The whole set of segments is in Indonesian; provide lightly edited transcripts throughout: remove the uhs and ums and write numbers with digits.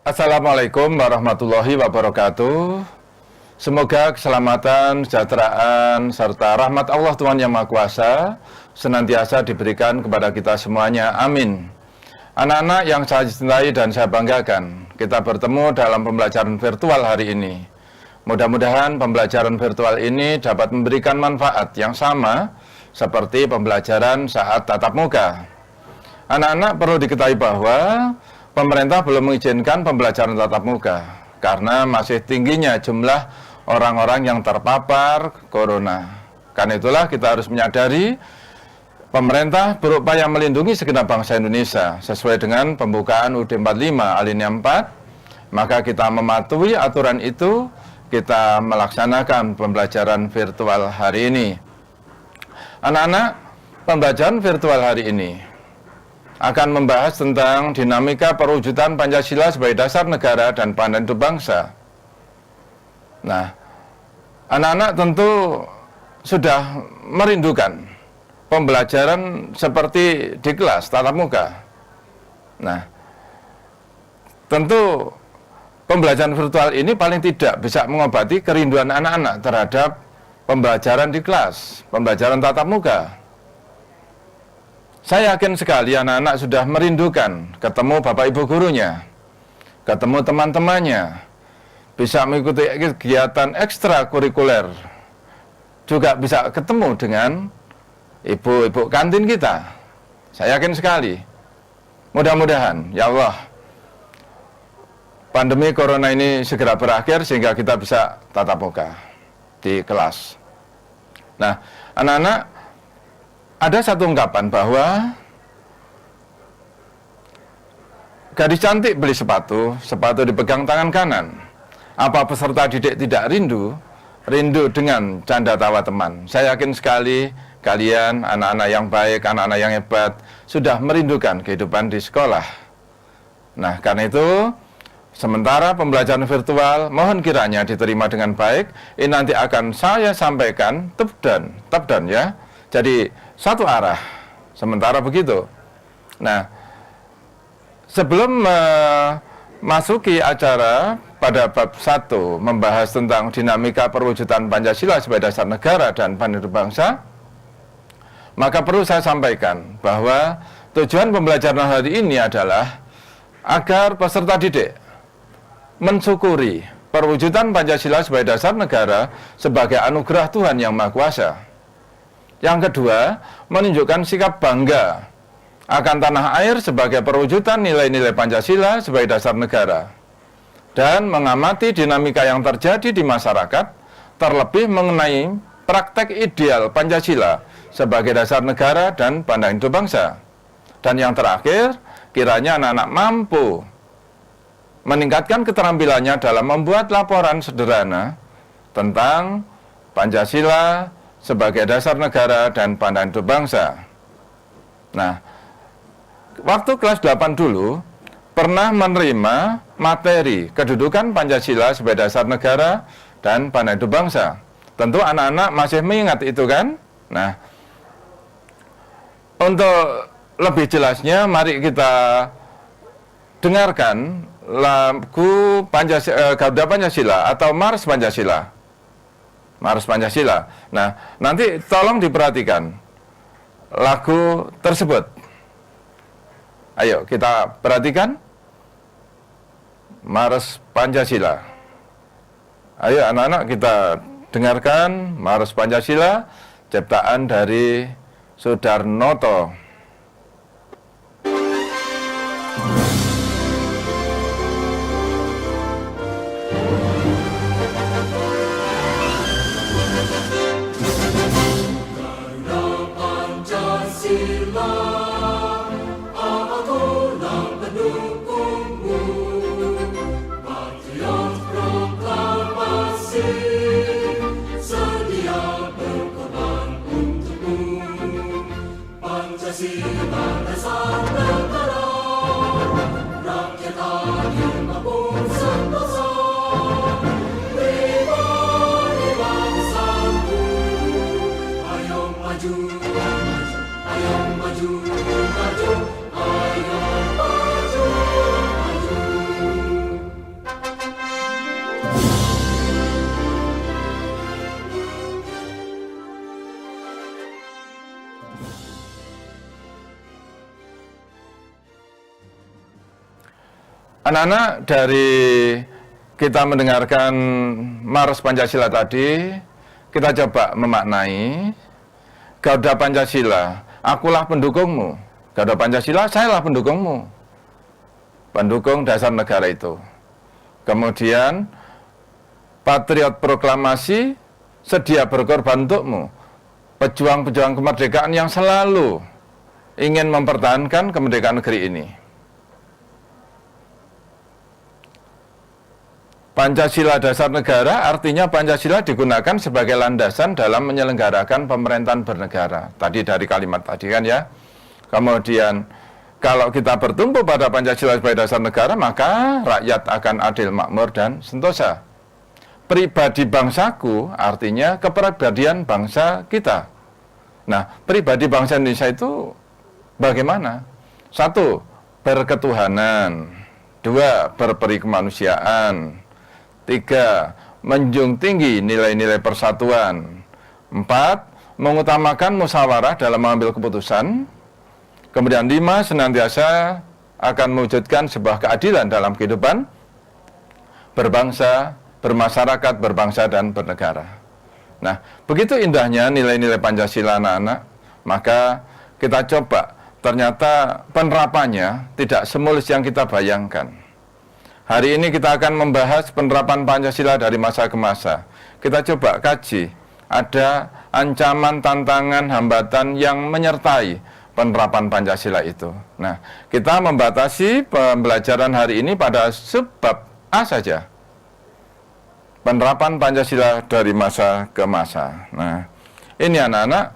Assalamualaikum warahmatullahi wabarakatuh. Semoga keselamatan, kesejahteraan, serta rahmat Allah Tuhan Yang Maha Kuasa senantiasa diberikan kepada kita semuanya. Amin. Anak-anak yang saya cintai dan saya banggakan, kita bertemu dalam pembelajaran virtual hari ini. Mudah-mudahan pembelajaran virtual ini dapat memberikan manfaat yang sama seperti pembelajaran saat tatap muka. Anak-anak perlu diketahui bahwa pemerintah belum mengizinkan pembelajaran tatap muka karena masih tingginya jumlah orang-orang yang terpapar corona. Karena itulah kita harus menyadari pemerintah berupaya melindungi segenap bangsa Indonesia sesuai dengan pembukaan UUD 45 alinea 4. Maka kita mematuhi aturan itu, kita melaksanakan pembelajaran virtual hari ini. Anak-anak, pembelajaran virtual hari ini akan membahas tentang dinamika perwujudan Pancasila sebagai dasar negara dan pandangan hidup bangsa. Nah, anak-anak tentu sudah merindukan pembelajaran seperti di kelas tatap muka. Nah, tentu pembelajaran virtual ini paling tidak bisa mengobati kerinduan anak-anak terhadap pembelajaran di kelas, pembelajaran tatap muka. Saya yakin sekali anak-anak sudah merindukan ketemu bapak ibu gurunya, ketemu teman-temannya, bisa mengikuti kegiatan ekstrakurikuler, juga bisa ketemu dengan ibu-ibu kantin kita. Saya yakin sekali. Mudah-mudahan, ya Allah, pandemi corona ini segera berakhir sehingga kita bisa tatap muka di kelas. Nah, anak-anak, ada satu ungkapan bahwa gadis cantik beli sepatu, sepatu dipegang tangan kanan. Apa peserta didik tidak rindu? Rindu dengan canda tawa teman. Saya yakin sekali kalian, anak-anak yang baik, anak-anak yang hebat, sudah merindukan kehidupan di sekolah. Nah, karena itu, sementara pembelajaran virtual, mohon kiranya diterima dengan baik. Ini nanti akan saya sampaikan top down ya. Jadi satu arah, sementara begitu. Nah, sebelum memasuki acara pada bab 1 membahas tentang dinamika perwujudan Pancasila sebagai dasar negara dan pandangan hidup bangsa, maka perlu saya sampaikan bahwa tujuan pembelajaran hari ini adalah agar peserta didik mensyukuri perwujudan Pancasila sebagai dasar negara sebagai anugerah Tuhan Yang Maha Kuasa. Yang kedua, menunjukkan sikap bangga akan tanah air sebagai perwujudan nilai-nilai Pancasila sebagai dasar negara. Dan mengamati dinamika yang terjadi di masyarakat, terlebih mengenai praktek ideal Pancasila sebagai dasar negara dan pandangan hidup bangsa. Dan yang terakhir, kiranya anak-anak mampu meningkatkan keterampilannya dalam membuat laporan sederhana tentang Pancasila sebagai dasar negara dan pandangan hidup bangsa. Nah, waktu kelas 8 dulu pernah menerima materi kedudukan Pancasila sebagai dasar negara dan pandangan hidup bangsa. Tentu anak-anak masih mengingat itu kan? Nah, untuk lebih jelasnya mari kita dengarkan lagu Garuda Pancasila atau Mars Pancasila. Mars Pancasila. Nah, nanti tolong diperhatikan lagu tersebut. Ayo kita perhatikan Mars Pancasila. Ayo anak-anak kita dengarkan Mars Pancasila ciptaan dari Sudarnoto. Anak-anak, dari kita mendengarkan Mars Pancasila tadi, kita coba memaknai Garuda Pancasila, akulah pendukungmu. Garuda Pancasila, sayalah pendukungmu. Pendukung dasar negara itu. Kemudian, Patriot Proklamasi, sedia berkorban untukmu. Pejuang-pejuang kemerdekaan yang selalu ingin mempertahankan kemerdekaan negeri ini. Pancasila dasar negara artinya Pancasila digunakan sebagai landasan dalam menyelenggarakan pemerintahan bernegara. Tadi dari kalimat tadi kan ya. Kemudian kalau kita bertumpu pada Pancasila sebagai dasar negara, maka rakyat akan adil, makmur, dan sentosa. Pribadi bangsaku artinya kepribadian bangsa kita. Nah, pribadi bangsa Indonesia itu bagaimana? 1, berketuhanan. 2, berperi kemanusiaan. 3, menjunjung tinggi nilai-nilai persatuan. 4, mengutamakan musyawarah dalam mengambil keputusan. Kemudian 5, senantiasa akan mewujudkan sebuah keadilan dalam kehidupan berbangsa, bermasyarakat, berbangsa, dan bernegara. Nah, begitu indahnya nilai-nilai Pancasila, anak-anak, maka kita coba, ternyata penerapannya tidak semulus yang kita bayangkan. Hari ini kita akan membahas penerapan Pancasila dari masa ke masa. Kita coba kaji, ada ancaman, tantangan, hambatan yang menyertai penerapan Pancasila itu. Nah, kita membatasi pembelajaran hari ini pada subbab A saja. Penerapan Pancasila dari masa ke masa. Nah, ini anak-anak,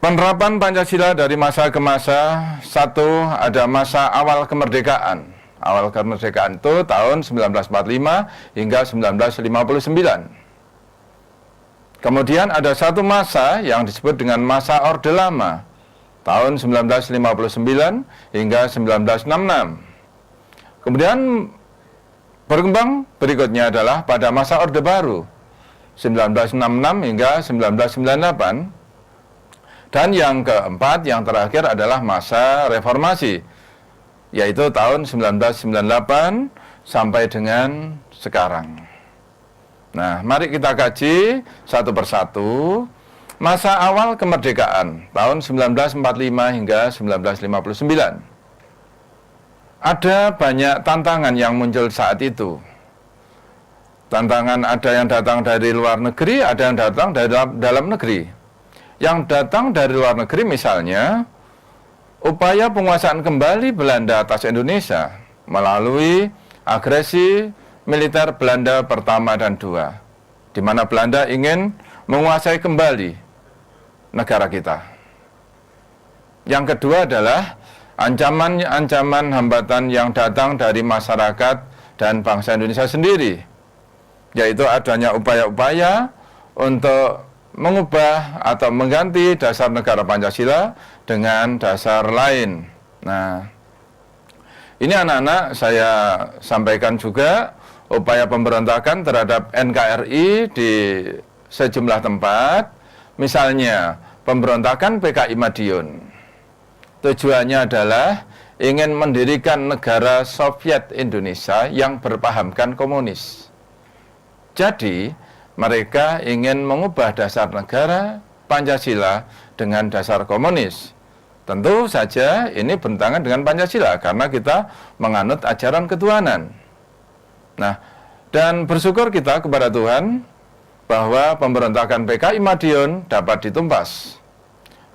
penerapan Pancasila dari masa ke masa. 1, ada masa awal kemerdekaan. Awal kemerdekaan itu tahun 1945 hingga 1959. Kemudian ada satu masa yang disebut dengan masa Orde Lama, tahun 1959 hingga 1966. Kemudian berkembang berikutnya adalah pada masa Orde Baru, 1966 hingga 1998. Dan yang keempat, yang terakhir adalah masa reformasi, yaitu tahun 1998 sampai dengan sekarang. Nah, mari kita kaji satu persatu. Masa awal kemerdekaan, tahun 1945 hingga 1959. Ada banyak tantangan yang muncul saat itu. Tantangan ada yang datang dari luar negeri, ada yang datang dari dalam negeri. Yang datang dari luar negeri misalnya, upaya penguasaan kembali Belanda atas Indonesia melalui agresi militer Belanda pertama dan 2, di mana Belanda ingin menguasai kembali negara kita. Yang kedua adalah ancaman-ancaman hambatan yang datang dari masyarakat dan bangsa Indonesia sendiri, yaitu adanya upaya-upaya untuk mengubah atau mengganti dasar negara Pancasila dengan dasar lain. Nah, ini anak-anak saya sampaikan juga upaya pemberontakan terhadap NKRI di sejumlah tempat. Misalnya pemberontakan PKI Madiun. Tujuannya adalah ingin mendirikan negara Soviet Indonesia yang berpahamkan komunis. Jadi mereka ingin mengubah dasar negara Pancasila dengan dasar komunis. Tentu saja ini bertentangan dengan Pancasila karena kita menganut ajaran ketuhanan. Nah, dan bersyukur kita kepada Tuhan bahwa pemberontakan PKI Madiun dapat ditumpas.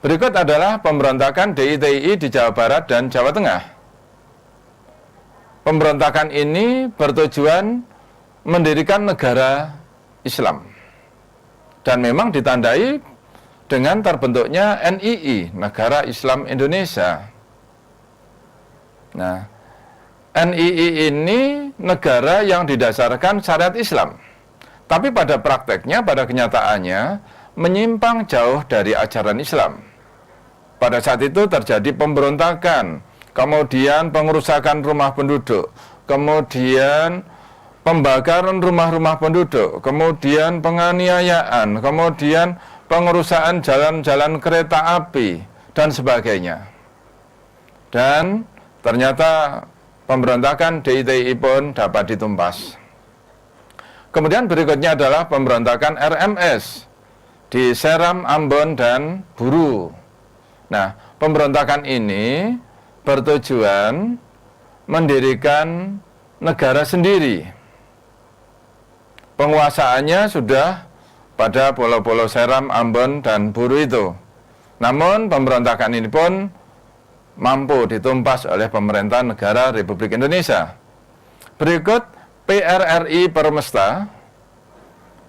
Berikut adalah pemberontakan DITI di Jawa Barat dan Jawa Tengah. Pemberontakan ini bertujuan mendirikan negara Islam. Dan memang ditandai dengan terbentuknya NII, Negara Islam Indonesia. Nah, NII ini negara yang didasarkan syariat Islam. Tapi pada prakteknya, pada kenyataannya, menyimpang jauh dari ajaran Islam. Pada saat itu terjadi pemberontakan, kemudian pengerusakan rumah penduduk, kemudian pembakaran rumah-rumah penduduk, kemudian penganiayaan, kemudian pengerusakan jalan-jalan kereta api, dan sebagainya. Dan ternyata pemberontakan DITI pun dapat ditumpas. Kemudian berikutnya adalah pemberontakan RMS di Seram, Ambon, dan Buru. Nah, pemberontakan ini bertujuan mendirikan negara sendiri. Penguasaannya sudah pada pulau-pulau Seram, Ambon, dan Buru itu. Namun pemberontakan ini pun mampu ditumpas oleh pemerintah negara Republik Indonesia. Berikut PRRI Permesta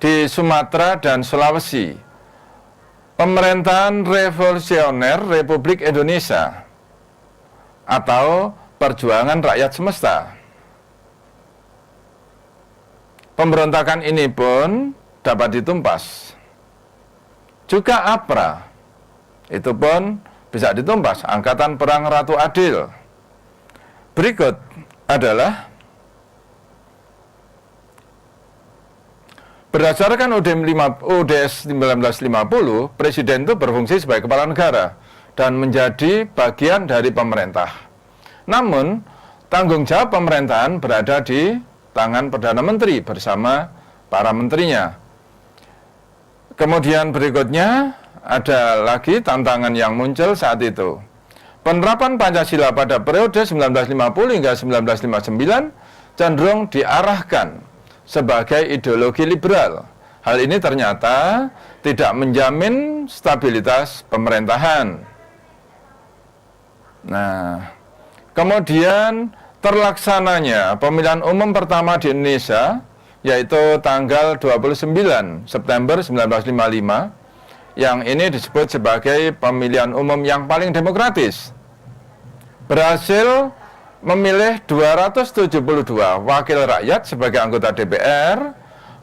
di Sumatera dan Sulawesi. Pemerintahan Revolusioner Republik Indonesia atau Perjuangan Rakyat Semesta. Pemberontakan ini pun dapat ditumpas. Juga APRA, itu pun bisa ditumpas, Angkatan Perang Ratu Adil. Berikut adalah berdasarkan UDS 1950, Presiden itu berfungsi sebagai kepala negara dan menjadi bagian dari pemerintah. Namun, tanggung jawab pemerintahan berada di tangan Perdana Menteri bersama para menterinya. Kemudian berikutnya ada lagi tantangan yang muncul saat itu. Penerapan Pancasila pada periode 1950 hingga 1959 cenderung diarahkan sebagai ideologi liberal. Hal ini ternyata tidak menjamin stabilitas pemerintahan. Nah, kemudian terlaksananya pemilihan umum pertama di Indonesia, yaitu tanggal 29 September 1955, yang ini disebut sebagai pemilihan umum yang paling demokratis. Berhasil memilih 272 wakil rakyat sebagai anggota DPR.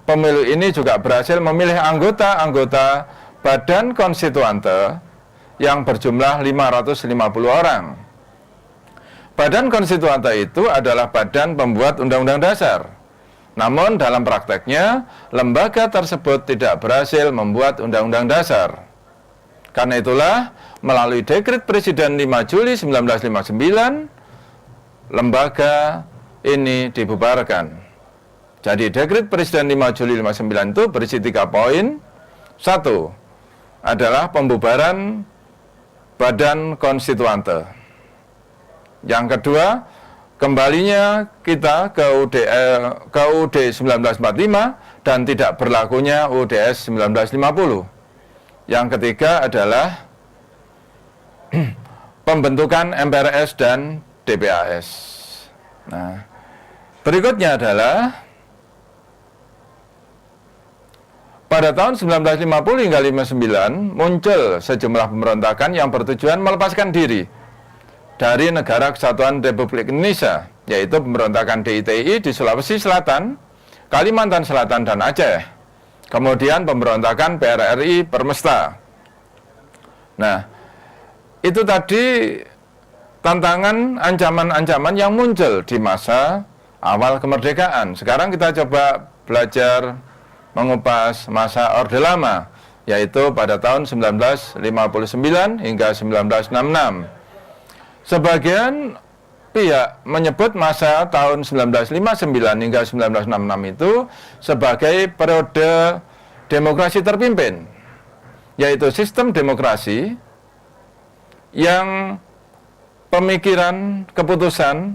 Pemilu ini juga berhasil memilih anggota-anggota Badan Konstituante yang berjumlah 550 orang. Badan Konstituante itu adalah badan pembuat Undang-Undang Dasar. Namun dalam prakteknya, lembaga tersebut tidak berhasil membuat Undang-Undang Dasar. Karena itulah, melalui Dekret Presiden 5 Juli 1959, lembaga ini dibubarkan. Jadi Dekret Presiden 5 Juli 59 itu berisi 3 poin. 1 adalah pembubaran Badan Konstituante. Yang kedua, kembalinya kita ke UUD 1945 dan tidak berlakunya UUDS 1950. Yang ketiga adalah pembentukan MPRS dan DPAS. Nah, berikutnya adalah pada tahun 1950 hingga 59 muncul sejumlah pemberontakan yang bertujuan melepaskan diri dari Negara Kesatuan Republik Indonesia, yaitu pemberontakan DITI di Sulawesi Selatan, Kalimantan Selatan, dan Aceh. Kemudian pemberontakan PRRI Permesta. Nah, itu tadi tantangan, ancaman-ancaman yang muncul di masa awal kemerdekaan. Sekarang kita coba belajar mengupas masa Orde Lama, yaitu pada tahun 1959 hingga 1966. Sebagian pihak menyebut masa tahun 1959 hingga 1966 itu sebagai periode demokrasi terpimpin, yaitu sistem demokrasi yang pemikiran keputusan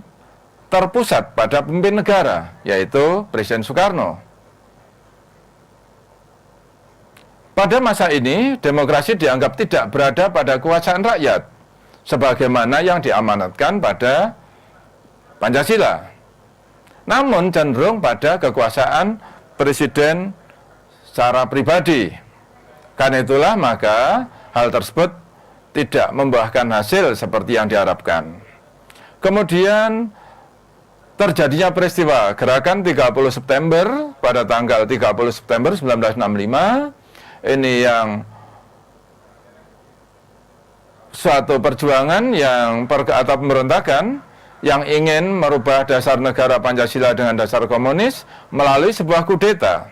terpusat pada pemimpin negara, yaitu Presiden Soekarno. Pada masa ini, demokrasi dianggap tidak berada pada kekuasaan rakyat, sebagaimana yang diamanatkan pada Pancasila. Namun cenderung pada kekuasaan presiden secara pribadi. Karena itulah maka hal tersebut tidak membuahkan hasil seperti yang diharapkan. Kemudian terjadinya peristiwa Gerakan 30 September pada tanggal 30 September 1965. Ini yang suatu perjuangan atau pemberontakan yang ingin merubah dasar negara Pancasila dengan dasar komunis melalui sebuah kudeta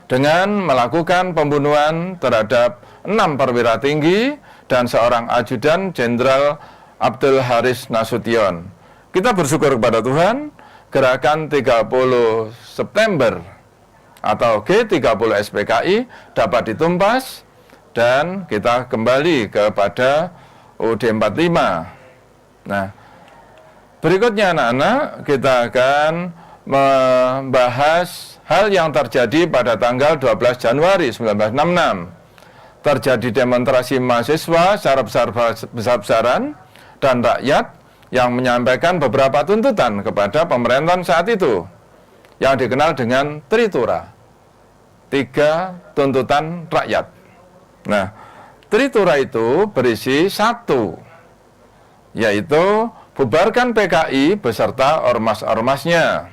dengan melakukan pembunuhan terhadap 6 perwira tinggi dan seorang ajudan Jenderal Abdul Haris Nasution. kita bersyukur kepada Tuhan, gerakan 30 September atau G30 SPKI dapat ditumpas dan kita kembali kepada UUD 45. Nah, berikutnya anak-anak, kita akan membahas hal yang terjadi pada tanggal 12 Januari 1966. Terjadi demonstrasi mahasiswa secara besar-besaran dan rakyat yang menyampaikan beberapa tuntutan kepada pemerintahan saat itu, yang dikenal dengan Tritura, 3 tuntutan rakyat. Nah, Tritura itu berisi 1, yaitu bubarkan PKI beserta ormas-ormasnya.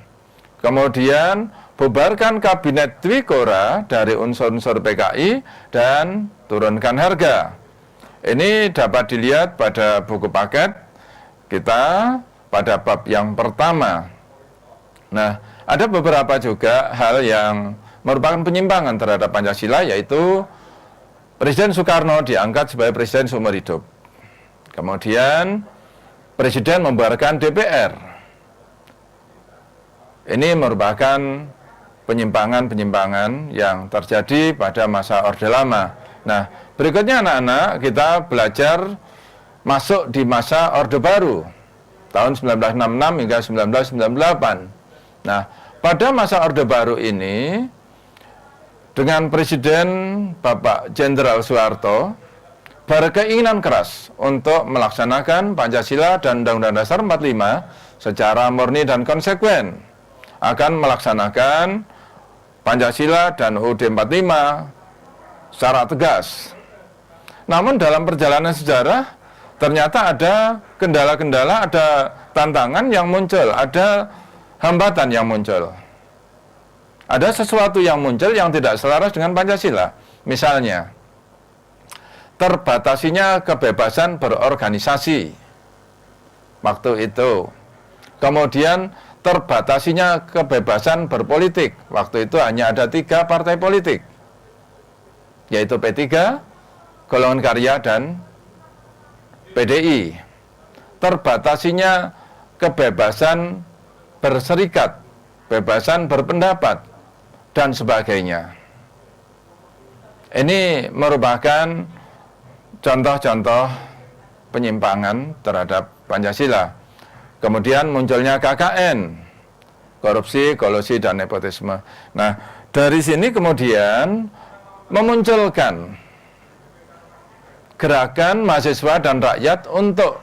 Kemudian bubarkan kabinet Dwikora dari unsur-unsur PKI dan turunkan harga. Ini dapat dilihat pada buku paket kita pada bab yang pertama. Nah, ada beberapa juga hal yang merupakan penyimpangan terhadap Pancasila, yaitu Presiden Soekarno diangkat sebagai presiden seumur hidup. Kemudian Presiden membubarkan DPR. Ini merupakan penyimpangan-penyimpangan yang terjadi pada masa Orde Lama. Nah, berikutnya anak-anak, kita belajar masuk di masa Orde Baru tahun 1966 hingga 1998. Nah, pada masa Orde Baru ini dengan Presiden Bapak Jenderal Soeharto berkeinginan keras untuk melaksanakan Pancasila dan Undang-Undang Dasar 45 secara murni dan konsekuen, akan melaksanakan Pancasila dan UUD 45 secara tegas. Namun dalam perjalanan sejarah ternyata ada kendala-kendala, ada tantangan yang muncul, ada hambatan yang muncul. Ada sesuatu yang muncul yang tidak selaras dengan Pancasila. Misalnya, terbatasinya kebebasan berorganisasi waktu itu. Kemudian terbatasinya kebebasan berpolitik. Waktu itu hanya ada 3 partai politik, yaitu P3, Golongan Karya, dan PDI. Terbatasinya kebebasan berserikat, kebebasan berpendapat, dan sebagainya. Ini merupakan contoh-contoh penyimpangan terhadap Pancasila. Kemudian munculnya KKN, korupsi, kolusi, dan nepotisme. Nah, dari sini kemudian memunculkan gerakan mahasiswa dan rakyat untuk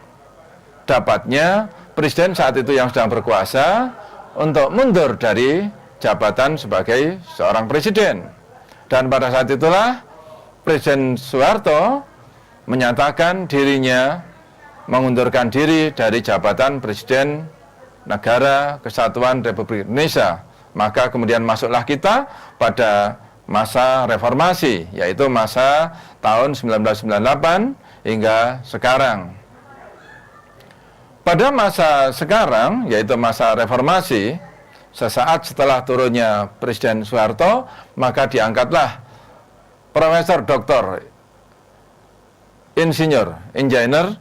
dapatnya presiden saat itu yang sedang berkuasa untuk mundur dari jabatan sebagai seorang presiden. Dan pada saat itulah Presiden Soeharto menyatakan dirinya mengundurkan diri dari jabatan Presiden Negara Kesatuan Republik Indonesia. Maka kemudian masuklah kita pada masa reformasi, yaitu masa tahun 1998 hingga sekarang. Pada masa sekarang, yaitu masa reformasi, sesaat setelah turunnya Presiden Soeharto, maka diangkatlah Profesor Dr. Insinyur Engineer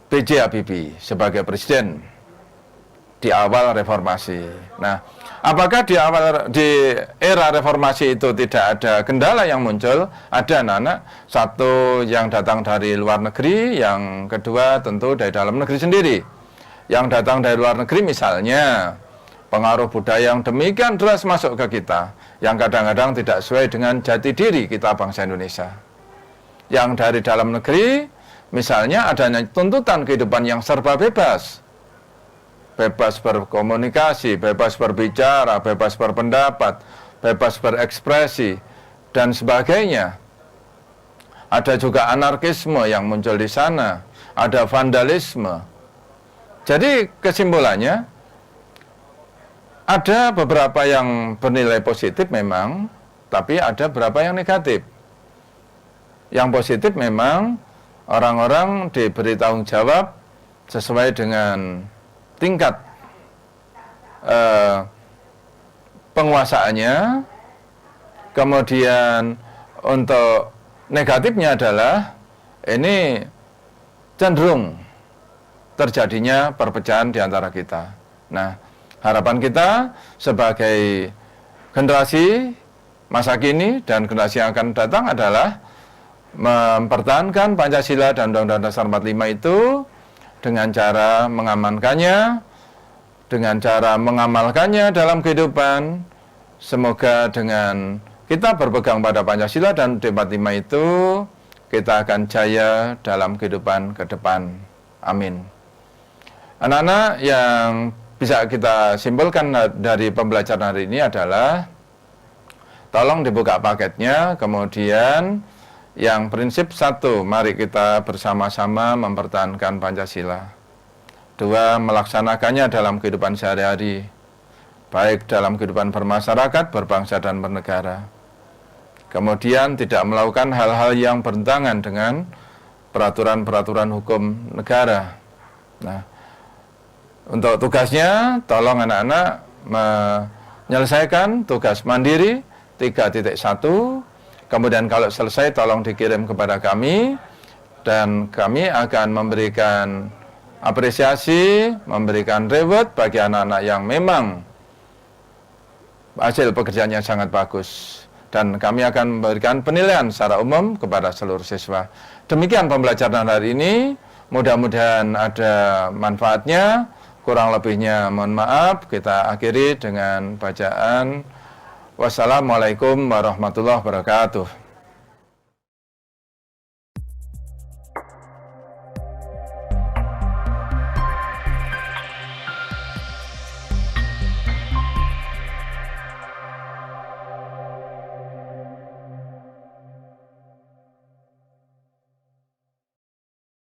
B.J. Habibie sebagai presiden di awal reformasi. Nah, apakah di era reformasi itu tidak ada kendala yang muncul? Ada anak-anak. Satu yang datang dari luar negeri, yang kedua tentu dari dalam negeri sendiri. Yang datang dari luar negeri misalnya pengaruh budaya yang demikian deras masuk ke kita, yang kadang-kadang tidak sesuai dengan jati diri kita bangsa Indonesia. Yang dari dalam negeri misalnya adanya tuntutan kehidupan yang serba bebas. Bebas berkomunikasi, bebas berbicara, bebas berpendapat, bebas berekspresi, dan sebagainya. Ada juga anarkisme yang muncul di sana, ada vandalisme. Jadi kesimpulannya, ada beberapa yang bernilai positif memang, tapi ada beberapa yang negatif. Yang positif memang orang-orang diberi tanggung jawab sesuai dengan tingkat penguasaannya. Kemudian untuk negatifnya adalah ini cenderung terjadinya perpecahan di antara kita. Nah, harapan kita sebagai generasi masa kini dan generasi yang akan datang adalah mempertahankan Pancasila dan Undang-Undang Dasar 45 itu dengan cara mengamankannya, dengan cara mengamalkannya dalam kehidupan. Semoga dengan kita berpegang pada Pancasila dan UUD 45 itu, kita akan jaya dalam kehidupan ke depan. Amin. Anak-anak, yang bisa kita simpulkan dari pembelajaran hari ini adalah, tolong dibuka paketnya, kemudian yang prinsip 1, mari kita bersama-sama mempertahankan Pancasila. 2, melaksanakannya dalam kehidupan sehari-hari, baik dalam kehidupan bermasyarakat, berbangsa, dan bernegara. Kemudian tidak melakukan hal-hal yang bertentangan dengan peraturan-peraturan hukum negara. Nah, untuk tugasnya, tolong anak-anak menyelesaikan tugas mandiri 3.1. Kemudian kalau selesai, tolong dikirim kepada kami, dan kami akan memberikan apresiasi, memberikan reward bagi anak-anak yang memang hasil pekerjaannya sangat bagus. Dan kami akan memberikan penilaian secara umum kepada seluruh siswa. Demikian pembelajaran hari ini, mudah-mudahan ada manfaatnya. Kurang lebihnya mohon maaf. Kita akhiri dengan bacaan. Wassalamualaikum warahmatullahi wabarakatuh.